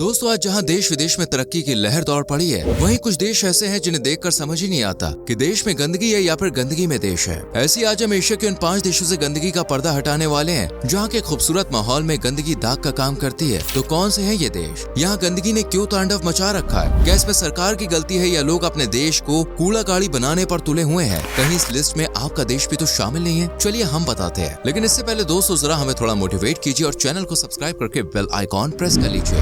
दोस्तों, आज जहां देश विदेश में तरक्की की लहर दौड़ पड़ी है, वहीं कुछ देश ऐसे हैं जिन्हें देखकर समझ ही नहीं आता कि देश में गंदगी है या फिर गंदगी में देश है। ऐसी आज हम एशिया के उन 5 देशों से गंदगी का पर्दा हटाने वाले हैं जहां के खूबसूरत माहौल में गंदगी दाग का काम करती है। तो कौन से हैं ये देश? यहाँ गंदगी ने क्यों तांडव मचा रखा है? क्या इसमें सरकार की गलती है या लोग अपने देश को कूड़ा गाड़ी बनाने पर तुले हुए हैं? कहीं इस लिस्ट में आपका देश भी तो शामिल नहीं है? चलिए हम बताते हैं, लेकिन इससे पहले दोस्तों जरा हमें थोड़ा मोटिवेट कीजिए और चैनल को सब्सक्राइब करके बेल आइकॉन प्रेस कर लीजिए।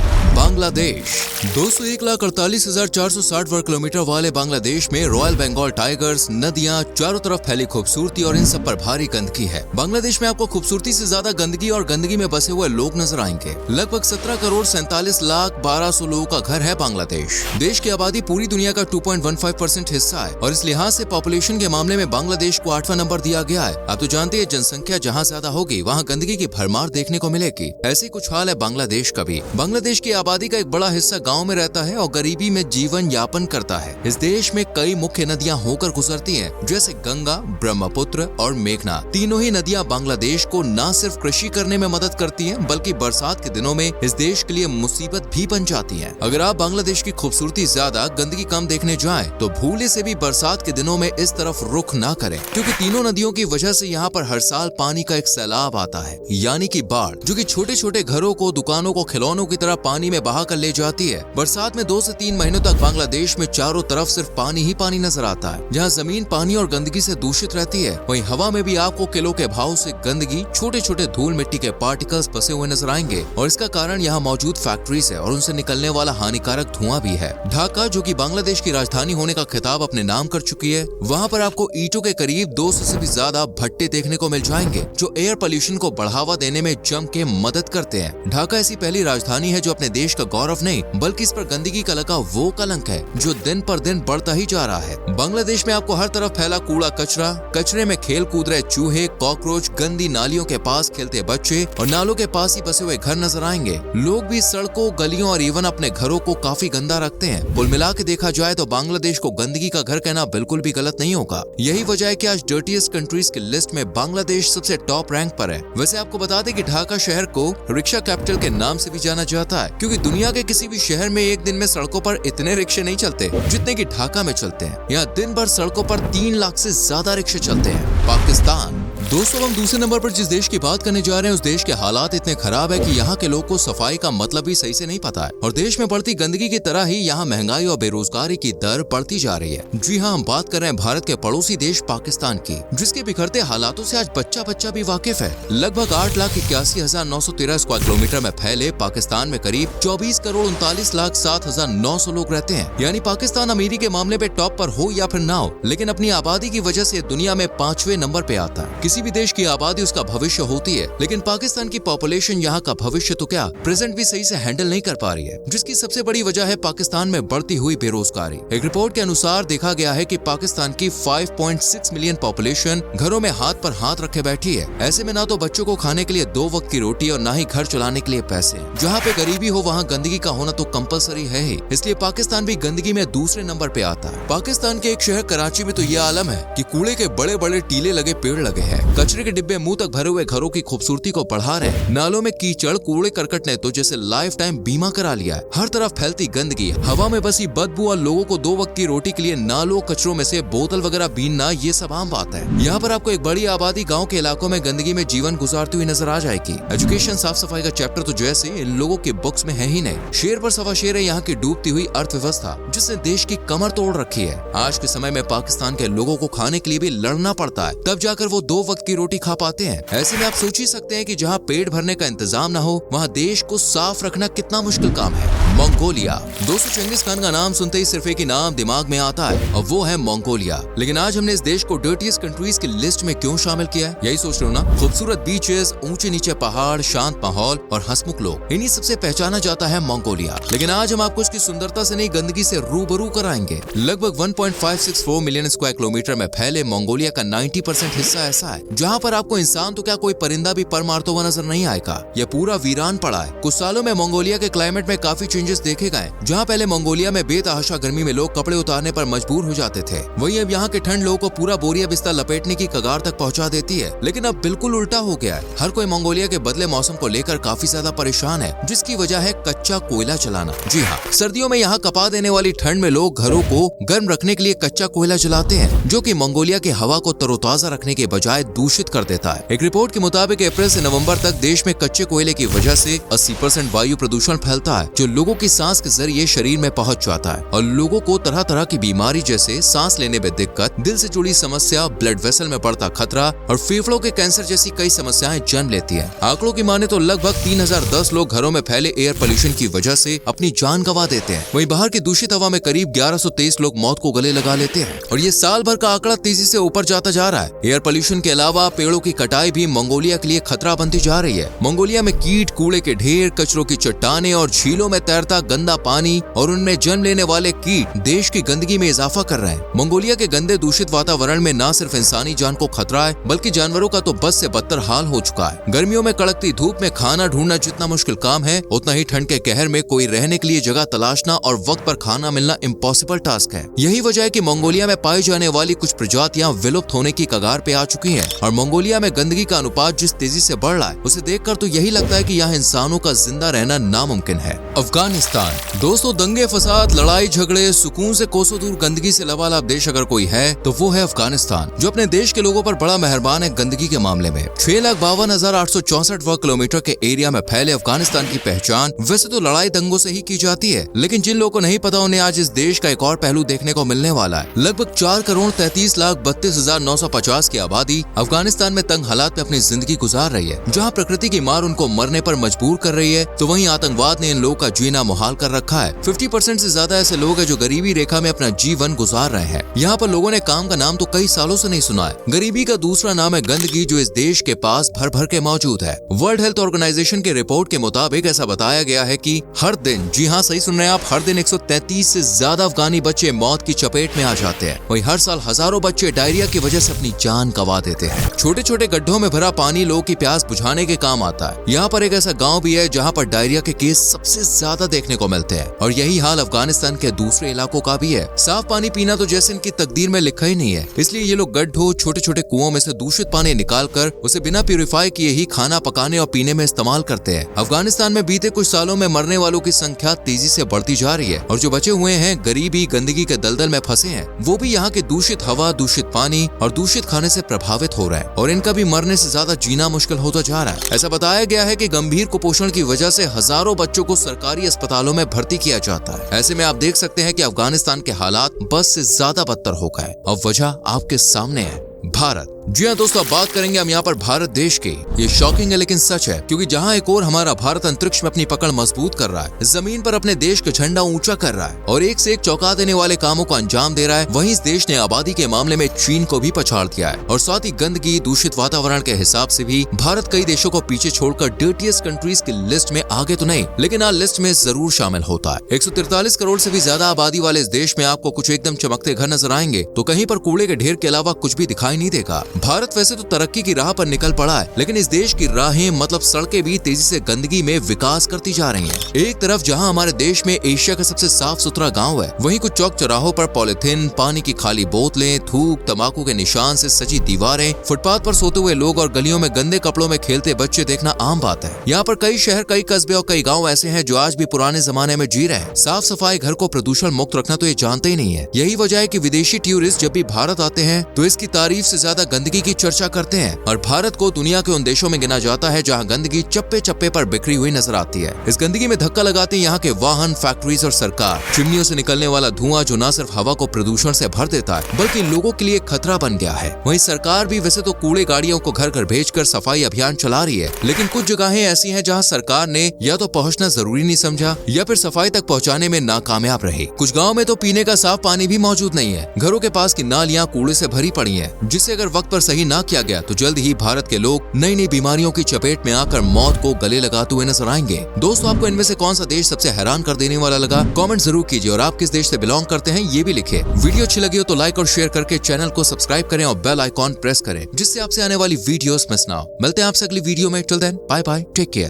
बांग्लादेश। दोस्तों, 1,48,460 वर्ग किलोमीटर वाले बांग्लादेश में रॉयल बंगाल टाइगर्स, नदियां, चारों तरफ फैली खूबसूरती और इन सब पर भारी गंदगी है। बांग्लादेश में आपको खूबसूरती से ज्यादा गंदगी और गंदगी में बसे हुए लोग नजर आएंगे। लगभग 17 करोड़ 47 लाख 1200 लोगों का घर है बांग्लादेश। देश की आबादी पूरी दुनिया का 2.15% हिस्सा है और इस लिहाज से पॉपुलेशन के मामले में बांग्लादेश को 8वां नंबर दिया गया है। आप तो जानते हैं, जनसंख्या जहाँ ज्यादा होगी वहाँ गंदगी की भरमार देखने को मिलेगी। ऐसे कुछ हाल है बांग्लादेश का भी। बांग्लादेश की आबादी का एक बड़ा हिस्सा गाँव में रहता है और गरीबी में जीवन यापन करता है। इस देश में कई मुख्य नदियां होकर गुजरती हैं, जैसे गंगा, ब्रह्मपुत्र और मेघना। तीनों ही नदियां बांग्लादेश को न सिर्फ कृषि करने में मदद करती हैं, बल्कि बरसात के दिनों में इस देश के लिए मुसीबत भी बन जाती है। अगर आप बांग्लादेश की खूबसूरती ज्यादा, गंदगी कम देखने जाएं, तो भूले से भी बरसात के दिनों में इस तरफ रुख ना करें, क्योंकि तीनों नदियों की वजह से यहाँ पर हर साल पानी का एक सैलाब आता है, यानी कि बाढ़, जो कि छोटे छोटे घरों को, दुकानों को खिलौनों की तरह पानी में बहा कर ले जाती है। बरसात में 2 से 3 महीनों तक बांग्लादेश में चारों तरफ सिर्फ पानी ही पानी नजर आता है। जहां जमीन पानी और गंदगी से दूषित रहती है, वहीं हवा में भी आपको किलो के भाव से गंदगी, छोटे छोटे धूल मिट्टी के पार्टिकल्स बसे हुए नजर आएंगे। और इसका कारण यहाँ मौजूद फैक्ट्रीज है और उनसे निकलने वाला हानिकारक धुआं भी है। ढाका, जो कि बांग्लादेश की राजधानी होने का खिताब अपने नाम कर चुकी है, वहाँ पर आपको ईंटों के करीब 200 से भी ज्यादा भट्टे देखने को मिल जाएंगे, जो एयर पोल्यूशन को बढ़ावा देने में जम के मदद करते हैं। ढाका ऐसी पहली राजधानी है जो अपने देश का गौरव नहीं, बल्कि इस पर गंदगी का लगा वो कलंक है जो दिन पर दिन बढ़ता ही जा रहा है। बांग्लादेश में आपको हर तरफ फैला कूड़ा कचरा, कचरे में खेल कूद रहे चूहे, कॉकरोच, गंदी नालियों के पास खेलते बच्चे और नालों के पास ही बसे हुए घर नजर आएंगे। लोग भी सड़कों, गलियों और इवन अपने घरों को काफी गंदा रखते हैं। कुल मिला के देखा जाए तो बांग्लादेश को गंदगी का घर कहना बिल्कुल भी गलत नहीं होगा। यही वजह है कि आज डर्टीएस्ट कंट्रीज की लिस्ट में बांग्लादेश सबसे टॉप रैंक पर है। वैसे आपको बता दें कि ढाका शहर को रिक्शा कैपिटल के नाम से भी जाना जाता है, क्योंकि दुनिया के किसी भी शहर में एक दिन में सड़कों पर इतने रिक्शे नहीं चलते जितने कि ढाका में चलते हैं। यहाँ दिन भर सड़कों पर 3 लाख से ज्यादा रिक्शे चलते हैं। पाकिस्तान। दोस्तों, हम दूसरे नंबर पर जिस देश की बात करने जा रहे हैं, उस देश के हालात इतने खराब है कि यहाँ के लोग को सफाई का मतलब भी सही से नहीं पता है और देश में बढ़ती गंदगी की तरह ही यहाँ महंगाई और बेरोजगारी की दर बढ़ती जा रही है। जी हाँ, हम बात कर रहे हैं भारत के पड़ोसी देश पाकिस्तान की, जिसके बिखरते हालातों से आज बच्चा भी वाकिफ है। लगभग 8,81,913 स्क्वायर किलोमीटर में फैले पाकिस्तान में करीब 24 करोड़ 39 लाख 7,900 लोग रहते हैं। यानी पाकिस्तान अमीरी के मामले में टॉप पर हो या फिर ना हो, लेकिन अपनी आबादी की वजह से दुनिया में 5वें नंबर पे आता है। किसी भी देश की आबादी उसका भविष्य होती है, लेकिन पाकिस्तान की पॉपुलेशन यहाँ का भविष्य तो क्या प्रेजेंट भी सही से हैंडल नहीं कर पा रही है, जिसकी सबसे बड़ी वजह है पाकिस्तान में बढ़ती हुई बेरोजगारी। एक रिपोर्ट के अनुसार देखा गया है कि पाकिस्तान की 5.6 मिलियन पॉपुलेशन घरों में हाथ पर हाथ रखे बैठी है। ऐसे में ना तो बच्चों को खाने के लिए 2 वक्त की रोटी और ना ही घर चलाने के लिए पैसे। जहाँ पे गरीबी हो वहाँ गंदगी का होना तो कंपलसरी है ही, इसलिए पाकिस्तान भी गंदगी में दूसरे नंबर पे आता है। पाकिस्तान के एक शहर कराची में तो ये आलम है कि कूड़े के बड़े बड़े टीले लगे पेड़ लगे हैं। कचरे के डिब्बे मुंह तक भरे हुए घरों की खूबसूरती को बढ़ा रहे। नालों में कीचड़, कूड़े करकट ने तो जैसे लाइफ टाइम बीमा करा लिया है। हर तरफ फैलती गंदगी, हवा में बसी बदबू और लोगों को 2 वक्त की रोटी के लिए नालों कचरों में से बोतल वगैरह बीनना, ये सब आम बात है। यहाँ पर आपको एक बड़ी आबादी गाँव के इलाकों में गंदगी में जीवन गुजारती हुई नजर आ जाएगी। एजुकेशन, साफ सफाई का चैप्टर तो जैसे इन लोगों के बुक्स में है ही नहीं। शेर पर सवा शेर है यहाँ की डूबती हुई अर्थव्यवस्था, जिसने देश की कमर तोड़ रखी है। आज के समय में पाकिस्तान के लोगों को खाने के लिए भी लड़ना पड़ता है, तब जाकर वो 2 वक्त की रोटी खा पाते हैं। ऐसे में आप सोच ही सकते हैं कि जहाँ पेट भरने का इंतजाम ना हो, वहाँ देश को साफ रखना कितना मुश्किल काम है। मंगोलिया। दोस्तों, चंगेज खान का नाम सुनते ही सिर्फ एक ही नाम दिमाग में आता है और वो है मंगोलिया। लेकिन आज हमने इस देश को डर्टीएस्ट कंट्रीज की लिस्ट में क्यों शामिल किया है? यही सोच रहे हो ना? खूबसूरत बीचेस, ऊंचे नीचे पहाड़, शांत माहौल और हंसमुख लोग, इन्हीं सबसे पहचाना जाता है मंगोलिया। लेकिन आज हम आपको इसकी सुंदरता से नहीं, गंदगी से रूबरू कराएंगे। लगभग 1.564 मिलियन स्क्वायर किलोमीटर में फैले मंगोलिया का 90% हिस्सा ऐसा है जहाँ पर आपको इंसान तो क्या कोई परिंदा भी पर मारता हुआ नजर नहीं आएगा। यह पूरा वीरान पड़ा है। कुछ सालों में मंगोलिया के क्लाइमेट में काफी चेंजेस देखे गए। जहाँ पहले मंगोलिया में बेतहाशा गर्मी में लोग कपड़े उतारने पर मजबूर हो जाते थे, वहीं अब यहाँ की ठंड लोगों को पूरा बोरिया बिस्तर लपेटने की कगार तक पहुँचा देती है। लेकिन अब बिल्कुल उल्टा हो गया है। हर कोई मंगोलिया के बदले मौसम को लेकर काफी ज्यादा परेशान है, जिसकी वजह है कच्चा कोयला चलाना। जी हाँ, सर्दियों में यहाँ कपा देने वाली ठंड में लोग घरों को गर्म रखने के लिए कच्चा कोयला जलाते हैं, जो कि मंगोलिया की हवा को तरोताजा रखने के बजाय दूषित कर देता है। एक रिपोर्ट के मुताबिक अप्रैल से नवंबर तक देश में कच्चे कोयले की वजह से 80% वायु प्रदूषण फैलता है, जो लोगों की सांस के जरिए शरीर में पहुंच जाता है और लोगों को तरह तरह की बीमारी जैसे सांस लेने में दिक्कत, दिल से जुड़ी समस्या, ब्लड वेसल में बढ़ता खतरा और फेफड़ों के कैंसर जैसी कई समस्याएं जन्म लेती हैं। आंकड़ों की माने तो लगभग 3010 लोग घरों में फैले एयर पोल्यूशन की वजह से अपनी जान गंवा देते हैं। वहीं बाहर की दूषित हवा में करीब 1123 लोग मौत को गले लगा लेते हैं और ये साल भर का आंकड़ा तेजी से ऊपर जाता जा रहा है। एयर पोल्यूशन के अलावा पेड़ों की कटाई भी मंगोलिया के लिए खतरा बनती जा रही है। मंगोलिया में कीट, कूड़े के ढेर, कचरों की चट्टानें और झीलों में तैरता गंदा पानी और उनमें जन्म लेने वाले कीट देश की गंदगी में इजाफा कर रहे हैं। मंगोलिया के गंदे दूषित वातावरण में न सिर्फ इंसानी जान को खतरा है, बल्कि जानवरों का तो बस से बदतर हाल हो चुका है। गर्मियों में कड़कती धूप में खाना ढूंढना जितना मुश्किल काम है, उतना ही ठंड के कहर में कोई रहने के लिए जगह तलाशना और वक्त पर खाना मिलना इम्पॉसिबल टास्क है। यही वजह है कि मंगोलिया में पाई जाने वाली कुछ प्रजातियां विलुप्त होने की कगार पे आ चुकी हैं और मंगोलिया में गंदगी का अनुपात जिस तेजी से बढ़ रहा है, उसे देखकर तो यही लगता है कि यहाँ इंसानों का जिंदा रहना नामुमकिन है। अफगानिस्तान। दोस्तों, दंगे फसाद, लड़ाई झगड़े, सुकून से कोसों दूर गंदगी से लबालब देश अगर कोई है तो वो है अफगानिस्तान, जो अपने देश के लोगों पर बड़ा मेहरबान है गंदगी के मामले में। 6,52,864 वर्ग किलोमीटर के एरिया में फैले अफगानिस्तान की पहचान वैसे तो लड़ाई दंगों से ही की जाती है, लेकिन जिन लोगों को नहीं पता उन्हें आज इस देश का एक और पहलू देखने को मिलने वाला है। लगभग 4,33,32,950 की आबादी अफगानिस्तान में तंग हालात में अपनी जिंदगी गुजार रही है। जहाँ प्रकृति की मार उनको मरने पर मजबूर कर रही है, तो वहीं आतंकवाद ने इन लोगों का जीना मुहाल कर रखा है। 50% से ज्यादा ऐसे लोग हैं जो गरीबी रेखा में अपना जीवन गुजार रहे हैं। यहाँ पर लोगों ने काम का नाम तो कई सालों से नहीं सुना है। गरीबी का दूसरा नाम है गंदगी, जो इस देश के पास भर भर के मौजूद है। वर्ल्ड हेल्थ ऑर्गेनाइजेशन के रिपोर्ट के मुताबिक ऐसा बताया गया है कि हर दिन, जी हाँ सही सुन रहे हैं आप, हर दिन 133 से ज्यादा अफगानी बच्चे मौत की चपेट में आ जाते हैं। वहीं हर साल हजारों बच्चे डायरिया की वजह से अपनी जान गंवा देते हैं। छोटे छोटे गड्ढों में भरा पानी लोगों की प्यास बुझाने के काम आता है। यहाँ पर एक ऐसा गाँव भी है जहाँ पर डायरिया के केस सबसे ज्यादा देखने को मिलते हैं और यही हाल अफगानिस्तान के दूसरे इलाकों का भी है। साफ पानी पीना तो जैसे इनकी तकदीर में लिखा ही नहीं है, इसलिए ये लोग गड्ढों, छोटे छोटे कुओं में से दूषित पानी निकालकर उसे बिना प्यूरिफाई किए ही खाना पकाने और पीने में इस्तेमाल करते हैं। अफगानिस्तान में बीते कुछ सालों में मरने वालों की संख्या तेजी से बढ़ती जा रही है और जो बचे हुए हैं गरीबी, गंदगी के दलदल में फंसे हैं, वो भी यहाँ के दूषित हवा, दूषित पानी और दूषित खाने से प्रभावित हो रहे हैं और इनका भी मरने से ज्यादा जीना मुश्किल होता जा रहा है। ऐसा बताया गया है कि गंभीर कुपोषण की वजह से हजारों बच्चों को सरकारी अस्पतालों में भर्ती किया जाता है। ऐसे में आप देख सकते हैं कि अफगानिस्तान के हालात बस से ज्यादा बदतर हो गए। अब वजह आपके सामने है, भारत। जी हाँ दोस्तों, अब बात करेंगे हम यहाँ पर भारत देश की। ये शॉकिंग है लेकिन सच है, क्योंकि जहाँ एक और हमारा भारत अंतरिक्ष में अपनी पकड़ मजबूत कर रहा है, जमीन पर अपने देश का झंडा ऊंचा कर रहा है और एक से एक चौंका देने वाले कामों को अंजाम दे रहा है, वहीं इस देश ने आबादी के मामले में चीन को भी पछाड़ दिया है और साथ ही गंदगी, दूषित वातावरण के हिसाब से भी भारत कई देशों को पीछे छोड़कर डर्टीएस्ट कंट्रीज की लिस्ट में आगे तो नहीं, लेकिन आज लिस्ट में जरूर शामिल होता है। 143 करोड़ से भी ज्यादा आबादी वाले इस देश में आपको कुछ एकदम चमकते घर नजर आएंगे तो कहीं पर कूड़े के ढेर के अलावा कुछ भी दिखाई नहीं देगा। भारत वैसे तो तरक्की की राह पर निकल पड़ा है, लेकिन इस देश की राहें मतलब सड़कें भी तेजी से गंदगी में विकास करती जा रही हैं। एक तरफ जहां हमारे देश में एशिया का सबसे साफ सुथरा गांव है, वहीं कुछ चौक चौराहों पर पॉलिथीन, पानी की खाली बोतलें, थूक, तंबाकू के निशान से सजी दीवारें, फुटपाथ पर सोते हुए लोग और गलियों में गंदे कपड़ों में खेलते बच्चे देखना आम बात है। यहाँ पर कई शहर, कई कस्बे और कई गाँव ऐसे हैं जो आज भी पुराने जमाने में जी रहे हैं। साफ सफाई, घर को प्रदूषण मुक्त रखना तो ये जानते ही नहीं है। यही वजह है कि विदेशी टूरिस्ट जब भी भारत आते हैं तो इसकी तारीफ से ज्यादा गंदगी की चर्चा करते हैं और भारत को दुनिया के उन देशों में गिना जाता है जहां गंदगी चप्पे चप्पे पर बिखरी हुई नजर आती है। इस गंदगी में धक्का लगाते हैं यहाँ के वाहन, फैक्ट्रीज और सरकार। चिमनियों से निकलने वाला धुआं जो न सिर्फ हवा को प्रदूषण से भर देता है बल्कि लोगों के लिए खतरा बन गया है। वहीं सरकार भी वैसे तो कूड़े गाड़ियों को घर घर भेजकर सफाई अभियान चला रही है, लेकिन कुछ जगहें ऐसी हैं जहां सरकार ने या तो पहुंचना जरूरी नहीं समझा या फिर सफाई तक पहुंचाने में नाकामयाब रही। कुछ गाँव में तो पीने का साफ पानी भी मौजूद नहीं है। घरों के पास की नालियां कूड़े से भरी पड़ी है, जिससे इसे अगर वक्त पर सही ना किया गया तो जल्द ही भारत के लोग नई नई बीमारियों की चपेट में आकर मौत को गले लगाते हुए नजर आएंगे। दोस्तों, आपको इनमें से कौन सा देश सबसे हैरान कर देने वाला लगा? कमेंट जरूर कीजिए और आप किस देश से बिलोंग करते हैं ये भी लिखे। वीडियो अच्छी लगी हो तो लाइक और शेयर करके चैनल को सब्सक्राइब करें और बेल आइकॉन प्रेस करें, जिससे आपसे आने वाली वीडियोस मिस ना हो। मिलते हैं आपसे अगली वीडियो में। Till then bye bye, take care.